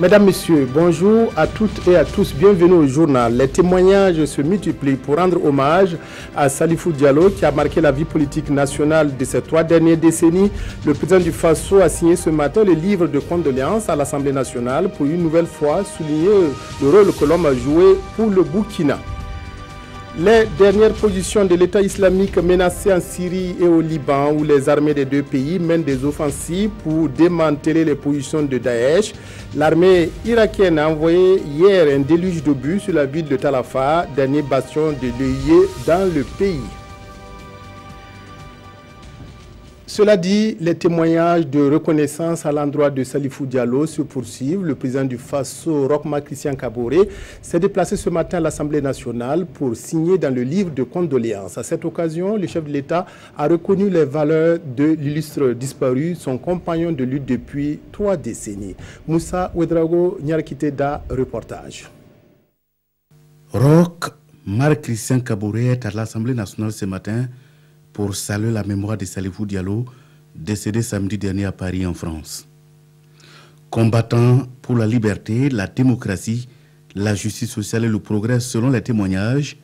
Mesdames, Messieurs, bonjour à toutes et à tous, bienvenue au journal. Les témoignages se multiplient pour rendre hommage à Salifou Diallo qui a marqué la vie politique nationale de ces 3 dernières décennies. Le président du Faso a signé ce matin le livre de condoléances à l'Assemblée nationale pour une nouvelle fois souligner le rôle que l'homme a joué pour le Burkina. Les dernières positions de l'État islamique menacé en Syrie et au Liban, où les armées des 2 pays mènent des offensives pour démanteler les positions de Daesh. L'armée irakienne a envoyé hier un déluge d'obus sur la ville de Tal Afar, dernier bastion de l'EIE dans le pays. Cela dit, les témoignages de reconnaissance à l'endroit de Salifou Diallo se poursuivent. Le président du Faso, Roch Marc Christian Kaboré, s'est déplacé ce matin à l'Assemblée nationale pour signer dans le livre de condoléances. À cette occasion, le chef de l'État a reconnu les valeurs de l'illustre disparu, son compagnon de lutte depuis 3 décennies. Moussa Ouedraogo Nyarkiteda, reportage. Roch Marc Christian Kaboré est à l'Assemblée nationale ce matin pour saluer la mémoire de Salifou Diallo, décédé samedi dernier à Paris, en France. Combattant pour la liberté, la démocratie, la justice sociale et le progrès selon les témoignages,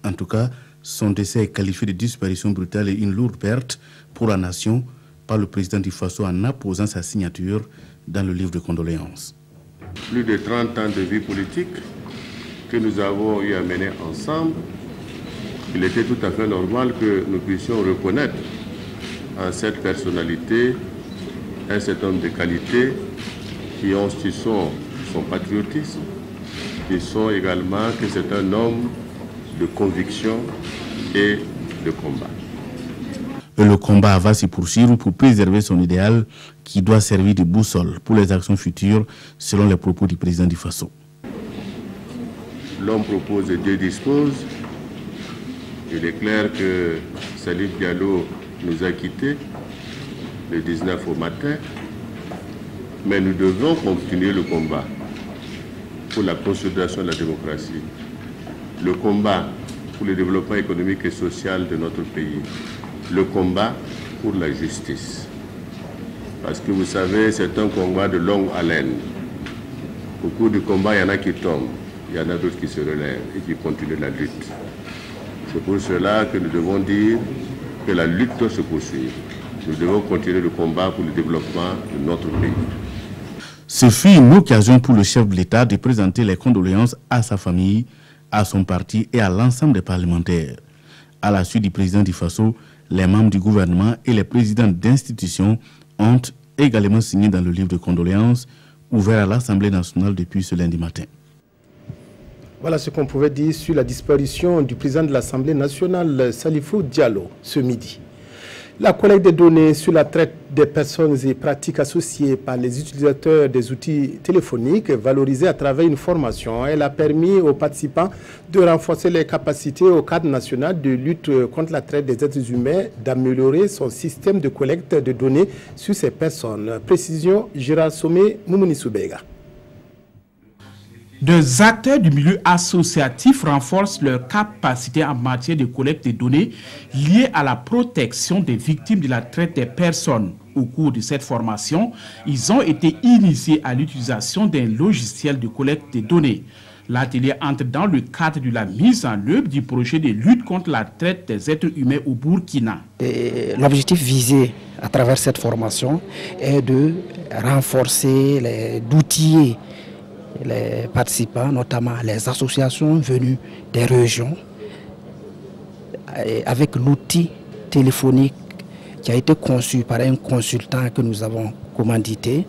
en tout cas, son décès est qualifié de disparition brutale et une lourde perte pour la nation par le président du Faso en apposant sa signature dans le livre de condoléances. Plus de 30 ans de vie politique que nous avons eu à mener ensemble, il était tout à fait normal que nous puissions reconnaître en cette personnalité un certain nombre de qualités qui sont son patriotisme, qui sont également que c'est un homme de conviction et de combat. Et le combat va se poursuivre pour préserver son idéal qui doit servir de boussole pour les actions futures selon les propos du président du Faso. L'homme propose et Dieu dispose. Il est clair que Salif Diallo nous a quittés le 19 au matin, mais nous devons continuer le combat pour la consolidation de la démocratie, le combat pour le développement économique et social de notre pays, le combat pour la justice. Parce que vous savez, c'est un combat de longue haleine. Au cours du combat, il y en a qui tombent, il y en a d'autres qui se relèvent et qui continuent la lutte. C'est pour cela que nous devons dire que la lutte doit se poursuivre. Nous devons continuer le combat pour le développement de notre pays. Ce fut une occasion pour le chef de l'État de présenter les condoléances à sa famille, à son parti et à l'ensemble des parlementaires. À la suite du président du Faso, les membres du gouvernement et les présidents d'institutions ont également signé dans le livre de condoléances ouvert à l'Assemblée nationale depuis ce lundi matin. Voilà ce qu'on pouvait dire sur la disparition du président de l'Assemblée nationale, Salifou Diallo, ce midi. La collecte des données sur la traite des personnes et pratiques associées par les utilisateurs des outils téléphoniques valorisés à travers une formation, elle a permis aux participants de renforcer les capacités au cadre national de lutte contre la traite des êtres humains, d'améliorer son système de collecte de données sur ces personnes. Précision, Gérard Sommet, Moumouni Soubega. Des acteurs du milieu associatif renforcent leur capacité en matière de collecte de données liées à la protection des victimes de la traite des personnes. Au cours de cette formation, ils ont été initiés à l'utilisation d'un logiciel de collecte de données. L'atelier entre dans le cadre de la mise en œuvre du projet de lutte contre la traite des êtres humains au Burkina. L'objectif visé à travers cette formation est de renforcer, d'outiller les participants, notamment les associations venues des régions, avec l'outil téléphonique qui a été conçu par un consultant que nous avons commandité,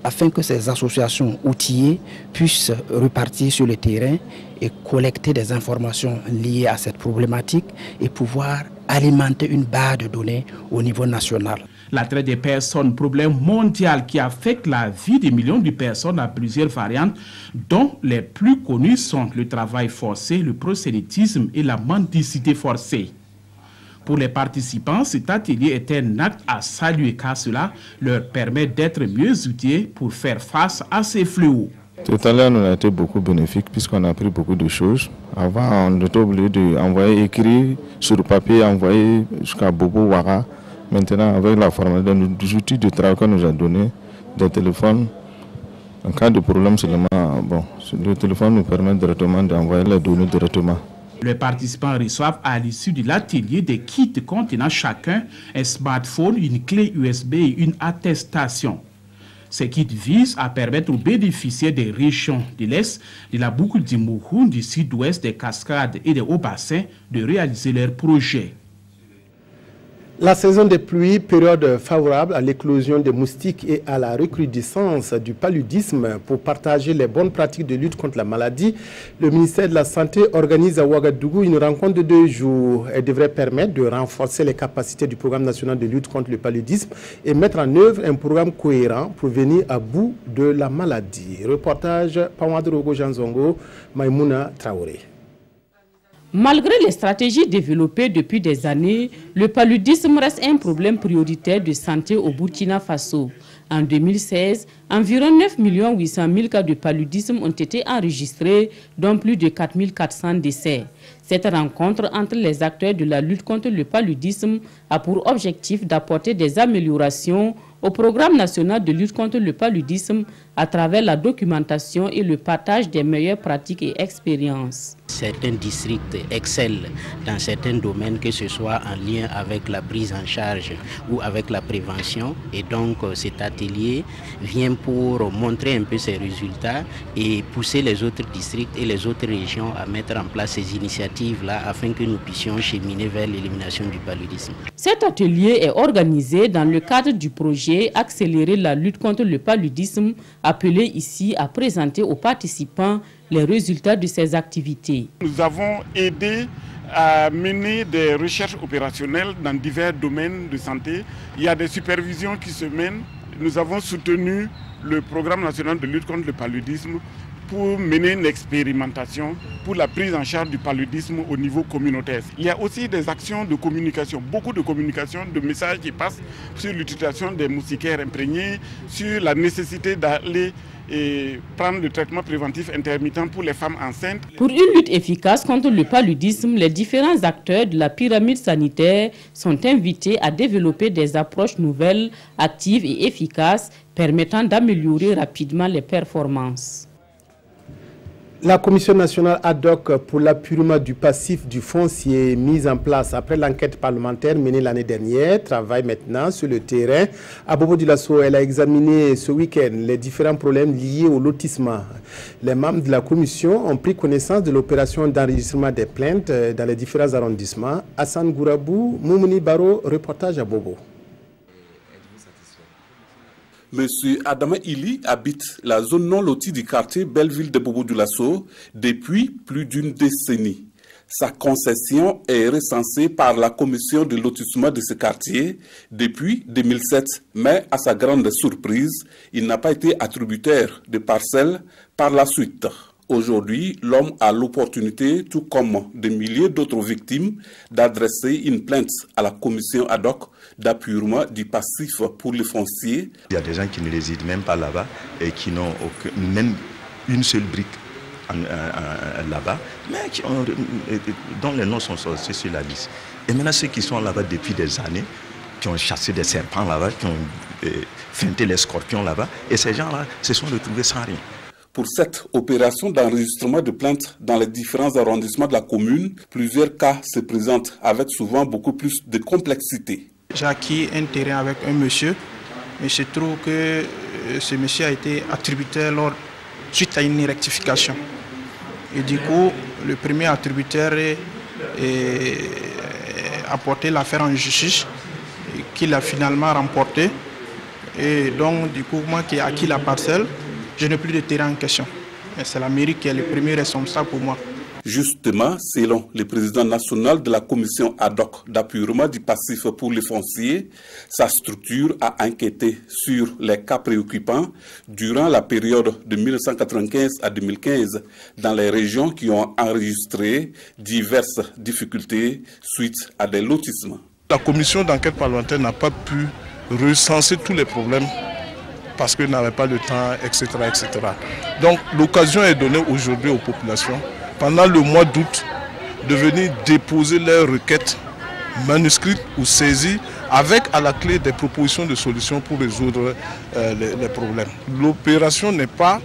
afin que ces associations outillées puissent repartir sur le terrain et collecter des informations liées à cette problématique et pouvoir alimenter une base de données au niveau national. La traite des personnes, problème mondial qui affecte la vie de millions de personnes à plusieurs variantes, dont les plus connues sont le travail forcé, le prosélytisme et la mendicité forcée. Pour les participants, cet atelier est un acte à saluer car cela leur permet d'être mieux outillés pour faire face à ces fléaux. Tout à l'heure, nous a été beaucoup bénéfique puisqu'on a appris beaucoup de choses. Avant, on était obligé d'envoyer écrit sur papier, envoyer jusqu'à Bobo Ouara. Maintenant, avec la formation des outils de travail qu'on nous a donné, des téléphones, En cas de problème seulement, bon, le téléphone nous permet directement d'envoyer les données directement. Les participants reçoivent à l'issue de l'atelier des kits contenant chacun un smartphone, une clé USB et une attestation. Ces kits visent à permettre aux bénéficiaires des régions de l'Est, de la boucle du Mouhoun, du sud-ouest, des cascades et des hauts-bassins de réaliser leurs projets. La saison des pluies, période favorable à l'éclosion des moustiques et à la recrudescence du paludisme. Pour partager les bonnes pratiques de lutte contre la maladie, le ministère de la Santé organise à Ouagadougou une rencontre de 2 jours. Elle devrait permettre de renforcer les capacités du programme national de lutte contre le paludisme et mettre en œuvre un programme cohérent pour venir à bout de la maladie. Reportage Pawadrogo Janzongo, Maïmouna Traoré. Malgré les stratégies développées depuis des années, le paludisme reste un problème prioritaire de santé au Burkina Faso. En 2016, environ 9 800 000 cas de paludisme ont été enregistrés, dont plus de 4 400 décès. Cette rencontre entre les acteurs de la lutte contre le paludisme a pour objectif d'apporter des améliorations au programme national de lutte contre le paludisme à travers la documentation et le partage des meilleures pratiques et expériences. Certains districts excellent dans certains domaines, que ce soit en lien avec la prise en charge ou avec la prévention. Et donc cet atelier vient pour montrer un peu ces résultats et pousser les autres districts et les autres régions à mettre en place ces initiatives-là afin que nous puissions cheminer vers l'élimination du paludisme. Cet atelier est organisé dans le cadre du projet Accélérer la lutte contre le paludisme, appelé ici à présenter aux participants les résultats de ces activités. Nous avons aidé à mener des recherches opérationnelles dans divers domaines de santé. Il y a des supervisions qui se mènent. Nous avons soutenu le programme national de lutte contre le paludisme pour mener une expérimentation pour la prise en charge du paludisme au niveau communautaire. Il y a aussi des actions de communication, beaucoup de communication, de messages qui passent sur l'utilisation des moustiquaires imprégnés, sur la nécessité d'aller prendre le traitement préventif intermittent pour les femmes enceintes. Pour une lutte efficace contre le paludisme, les différents acteurs de la pyramide sanitaire sont invités à développer des approches nouvelles, actives et efficaces permettant d'améliorer rapidement les performances. La Commission nationale ad hoc pour l'appurement du passif du foncier mise en place après l'enquête parlementaire menée l'année dernière travaille maintenant sur le terrain. À Bobo Dioulasso, elle a examiné ce week-end les différents problèmes liés au lotissement. Les membres de la commission ont pris connaissance de l'opération d'enregistrement des plaintes dans les différents arrondissements. Hassan Gourabou, Moumouni Baro, reportage à Bobo. Monsieur Adama Ili habite la zone non lotie du quartier Belleville de Bobo Dioulasso depuis plus d'une décennie. Sa concession est recensée par la commission de lotissement de ce quartier depuis 2007, mais à sa grande surprise, il n'a pas été attributaire de parcelles par la suite. Aujourd'hui, l'homme a l'opportunité, tout comme des milliers d'autres victimes, d'adresser une plainte à la commission ad hoc d'appurement du passif pour les fonciers. Il y a des gens qui ne résident même pas là-bas et qui n'ont même une seule brique là-bas, mais dont les noms sont sortis sur la liste. Et maintenant, ceux qui sont là-bas depuis des années, qui ont chassé des serpents là-bas, qui ont feinté les scorpions là-bas, et ces gens-là se sont retrouvés sans rien. Pour cette opération d'enregistrement de plaintes dans les différents arrondissements de la commune, plusieurs cas se présentent avec souvent beaucoup plus de complexité. J'ai acquis un terrain avec un monsieur, mais je trouve que ce monsieur a été attributaire suite à une rectification. Et du coup, le premier attributaire a porté l'affaire en justice, qu'il a finalement remporté. Et donc, du coup, moi qui ai acquis la parcelle, je n'ai plus de terrain en question. Mais c'est la mairie qui est le premier responsable pour moi. Justement, selon le président national de la commission ad hoc d'appurement du passif pour les fonciers, sa structure a enquêté sur les cas préoccupants durant la période de 1995 à 2015 dans les régions qui ont enregistré diverses difficultés suite à des lotissements. La commission d'enquête parlementaire n'a pas pu recenser tous les problèmes parce qu'elle n'avait pas le temps, etc., etc. Donc l'occasion est donnée aujourd'hui aux populations, pendant le mois d'août, de venir déposer leurs requêtes manuscrites ou saisies avec à la clé des propositions de solutions pour résoudre les problèmes. L'opération n'est pas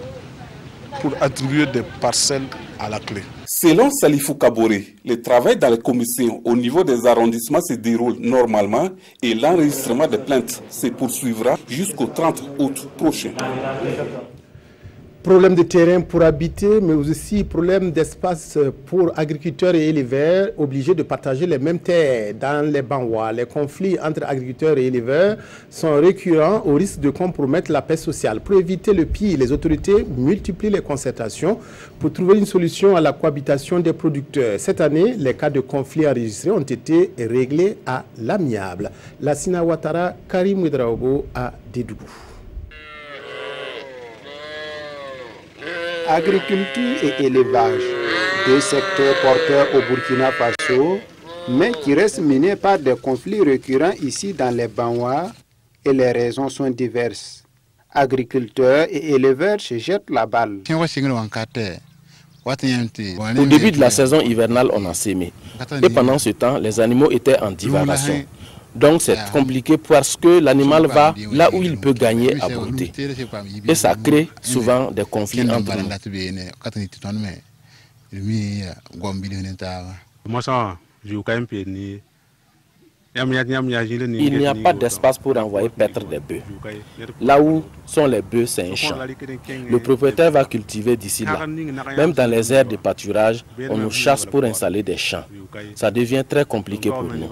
pour attribuer des parcelles à la clé. Selon Salifou Kaboré, le travail dans les commissions au niveau des arrondissements se déroule normalement et l'enregistrement des plaintes se poursuivra jusqu'au 30 août prochain. Problème de terrain pour habiter, mais aussi problème d'espace pour agriculteurs et éleveurs obligés de partager les mêmes terres dans les Banwa. Les conflits entre agriculteurs et éleveurs sont récurrents au risque de compromettre la paix sociale. Pour éviter le pire, les autorités multiplient les concertations pour trouver une solution à la cohabitation des producteurs. Cette année, les cas de conflits enregistrés ont été réglés à l'amiable. Lassina Ouattara, Karim Ouedraogo à Dédougou. Agriculture et élevage, deux secteurs porteurs au Burkina Faso, mais qui restent menés par des conflits récurrents ici dans les Banwa, et les raisons sont diverses. Agriculteurs et éleveurs se jettent la balle. Au début de la saison hivernale, on a sémé. Et pendant ce temps, les animaux étaient en divagation. Donc c'est compliqué parce que l'animal va là où il peut gagner à brouter. Et ça crée souvent des conflits entre nous. Il n'y a pas d'espace pour envoyer paître des bœufs. Là où sont les bœufs, c'est un champ. Le propriétaire va cultiver d'ici là. Même dans les aires de pâturage, on nous chasse pour installer des champs. Ça devient très compliqué pour nous.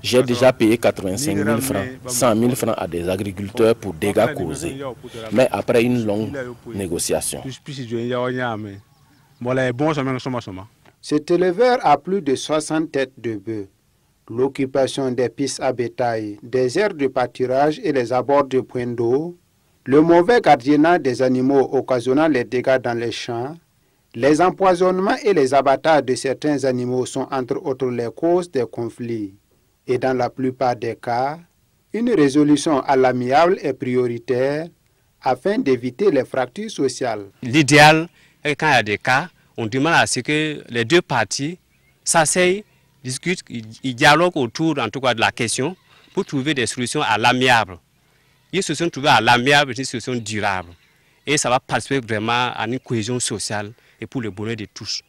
J'ai déjà payé 85 000 francs, 100 000 francs à des agriculteurs pour dégâts causés, mais après une longue négociation. Cet éleveur a plus de 60 têtes de bœufs. L'occupation des pistes à bétail, des aires de pâturage et les abords de points d'eau, le mauvais gardiennage des animaux occasionnant les dégâts dans les champs, les empoisonnements et les abattages de certains animaux sont entre autres les causes des conflits. Et dans la plupart des cas, une résolution à l'amiable est prioritaire afin d'éviter les fractures sociales. L'idéal est quand il y a des cas, on demande à ce que les deux parties s'asseyent, discutent, ils dialoguent autour en tout cas de la question pour trouver des solutions à l'amiable. Une solution trouvée à l'amiable est une solution durable. Et ça va participer vraiment à une cohésion sociale et pour le bonheur de tous.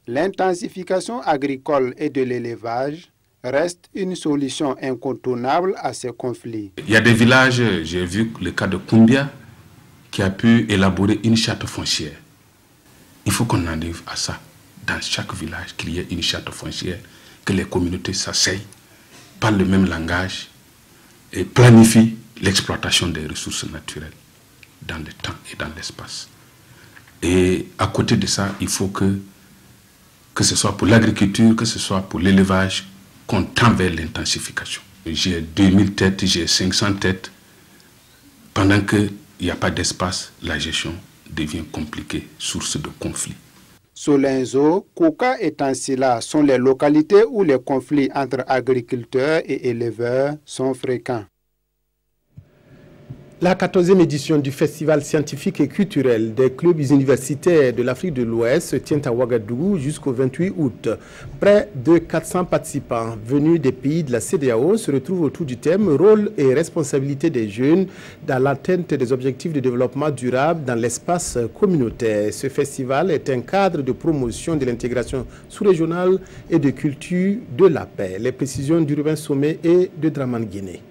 L'intensification agricole et de l'élevage reste une solution incontournable à ces conflits. Il y a des villages, j'ai vu le cas de Koumbia, qui a pu élaborer une charte foncière. Il faut qu'on arrive à ça. Dans chaque village, qu'il y ait une charte foncière, que les communautés s'asseyent, parlent le même langage et planifient l'exploitation des ressources naturelles dans le temps et dans l'espace. Et à côté de ça, il faut que ce soit pour l'agriculture, que ce soit pour l'élevage, qu'on tend vers l'intensification. J'ai 2000 têtes, j'ai 500 têtes. Pendant qu'il n'y a pas d'espace, la gestion devient compliquée, source de conflits. Solenzo, Kouka et Tansila sont les localités où les conflits entre agriculteurs et éleveurs sont fréquents. La 14e édition du Festival scientifique et culturel des clubs universitaires de l'Afrique de l'Ouest se tient à Ouagadougou jusqu'au 28 août. Près de 400 participants venus des pays de la CEDEAO se retrouvent autour du thème « Rôle et responsabilité des jeunes dans l'atteinte des objectifs de développement durable dans l'espace communautaire ». Ce festival est un cadre de promotion de l'intégration sous-régionale et de culture de la paix. Les précisions d'Urbain Sommet et de Draman Guinée.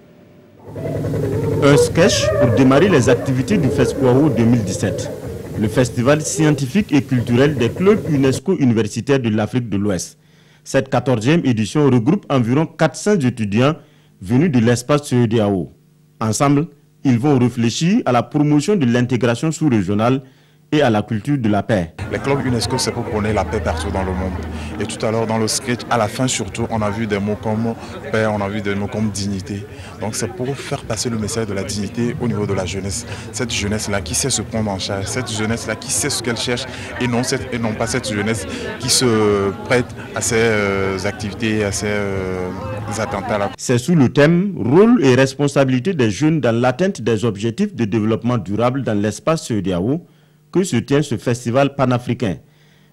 Un sketch pour démarrer les activités du FESCOAO 2017, le festival scientifique et culturel des clubs UNESCO universitaires de l'Afrique de l'Ouest. Cette 14e édition regroupe environ 400 étudiants venus de l'espace CEDEAO. Ensemble, ils vont réfléchir à la promotion de l'intégration sous-régionale et à la culture de la paix. Les clubs UNESCO, c'est pour prôner la paix partout dans le monde. Et tout à l'heure, dans le sketch, à la fin surtout, on a vu des mots comme paix, on a vu des mots comme dignité. Donc c'est pour faire passer le message de la dignité au niveau de la jeunesse. Cette jeunesse-là qui sait se prendre en charge, cette jeunesse-là qui sait ce qu'elle cherche et non pas cette jeunesse qui se prête à ces activités, à ces attentats-là. C'est sous le thème « Rôle et responsabilité des jeunes dans l'atteinte des objectifs de développement durable dans l'espace CEDEAO » que se tient ce festival panafricain.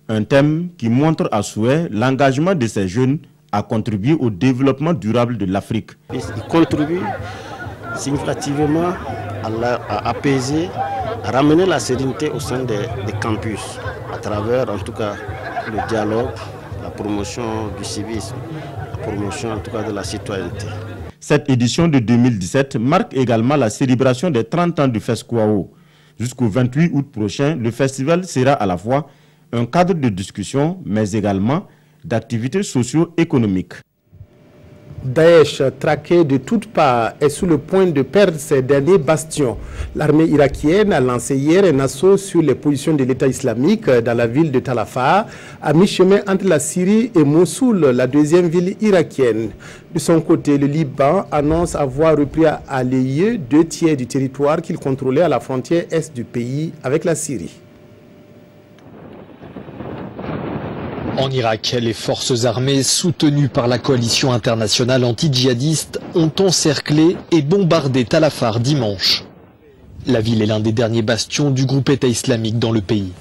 Un thème qui montre à souhait l'engagement de ces jeunes à contribuer au développement durable de l'Afrique. Il contribue significativement à apaiser, à ramener la sérénité au sein des campus, à travers en tout cas le dialogue, la promotion du civisme, la promotion en tout cas de la citoyenneté. Cette édition de 2017 marque également la célébration des 30 ans du FESCOAO. Jusqu'au 28 août prochain, le festival sera à la fois un cadre de discussion, mais également d'activités socio-économiques. Daesh, traqué de toutes parts, est sous le point de perdre ses derniers bastions. L'armée irakienne a lancé hier un assaut sur les positions de l'État islamique dans la ville de Tal Afar, à mi-chemin entre la Syrie et Mossoul, la deuxième ville irakienne. De son côté, le Liban annonce avoir repris à l'AIE 2 tiers du territoire qu'il contrôlait à la frontière est du pays avec la Syrie. En Irak, les forces armées soutenues par la coalition internationale anti-djihadiste ont encerclé et bombardé Tal Afar dimanche. La ville est l'un des derniers bastions du groupe État islamique dans le pays.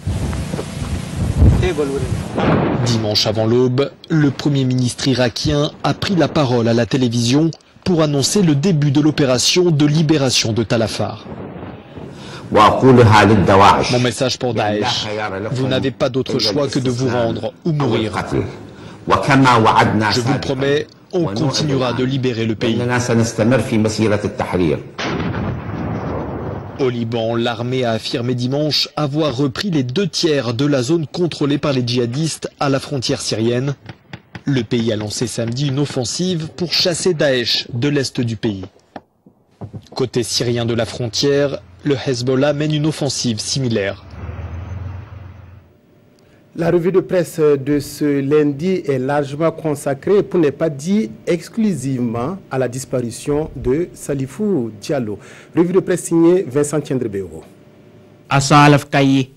Dimanche avant l'aube, le Premier ministre irakien a pris la parole à la télévision pour annoncer le début de l'opération de libération de Tal Afar. Mon message pour Daesh, vous n'avez pas d'autre choix que de vous rendre ou mourir. Je vous le promets, on continuera de libérer le pays. Au Liban, l'armée a affirmé dimanche avoir repris les 2 tiers de la zone contrôlée par les djihadistes à la frontière syrienne. Le pays a lancé samedi une offensive pour chasser Daesh de l'est du pays. Côté syrien de la frontière, le Hezbollah mène une offensive similaire. La revue de presse de ce lundi est largement consacrée, pour ne pas dire exclusivement, à la disparition de Salifou Diallo. Revue de presse signée Vincent Tiendrebeo. Hassan Al-Afkaye,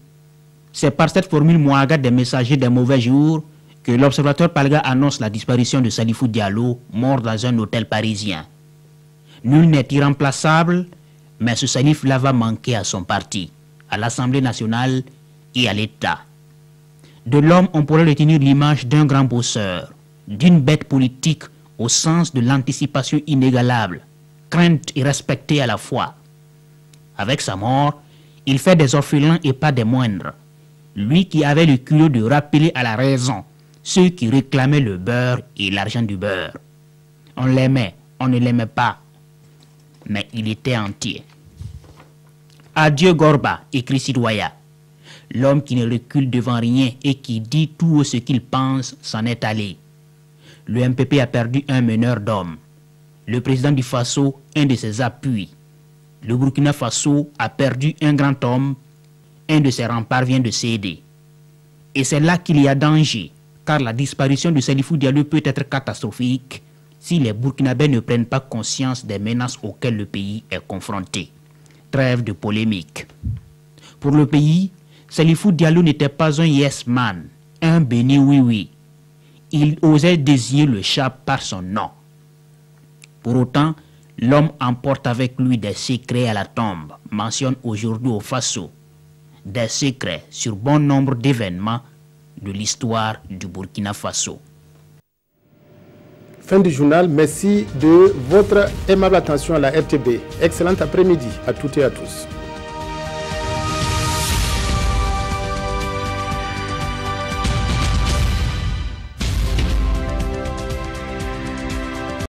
c'est par cette formule Mouaga des messagers des mauvais jours que l'observateur Palga annonce la disparition de Salifou Diallo, mort dans un hôtel parisien. Nul n'est irremplaçable, mais ce Salif-là va manquer à son parti, à l'Assemblée nationale et à l'État. De l'homme, on pourrait retenir l'image d'un grand bosseur, d'une bête politique au sens de l'anticipation inégalable, crainte et respectée à la fois. Avec sa mort, il fait des orphelins et pas des moindres. Lui qui avait le culot de rappeler à la raison ceux qui réclamaient le beurre et l'argent du beurre. On l'aimait, on ne l'aimait pas, mais il était entier. Adieu Gorba, écrit Sidouaya. L'homme qui ne recule devant rien et qui dit tout haut ce qu'il pense s'en est allé. Le MPP a perdu un meneur d'hommes. Le président du Faso, un de ses appuis. Le Burkina Faso a perdu un grand homme. Un de ses remparts vient de céder. Et c'est là qu'il y a danger, car la disparition de Salifou Diallo peut être catastrophique si les Burkinabés ne prennent pas conscience des menaces auxquelles le pays est confronté. Trêve de polémique. Pour le pays, Salifou Diallo n'était pas un yes man, un béni oui-oui. Il osait désigner le chat par son nom. Pour autant, l'homme emporte avec lui des secrets à la tombe, mentionne aujourd'hui au Faso. Des secrets sur bon nombre d'événements de l'histoire du Burkina Faso. Fin du journal, merci de votre aimable attention à la RTB. Excellent après-midi à toutes et à tous.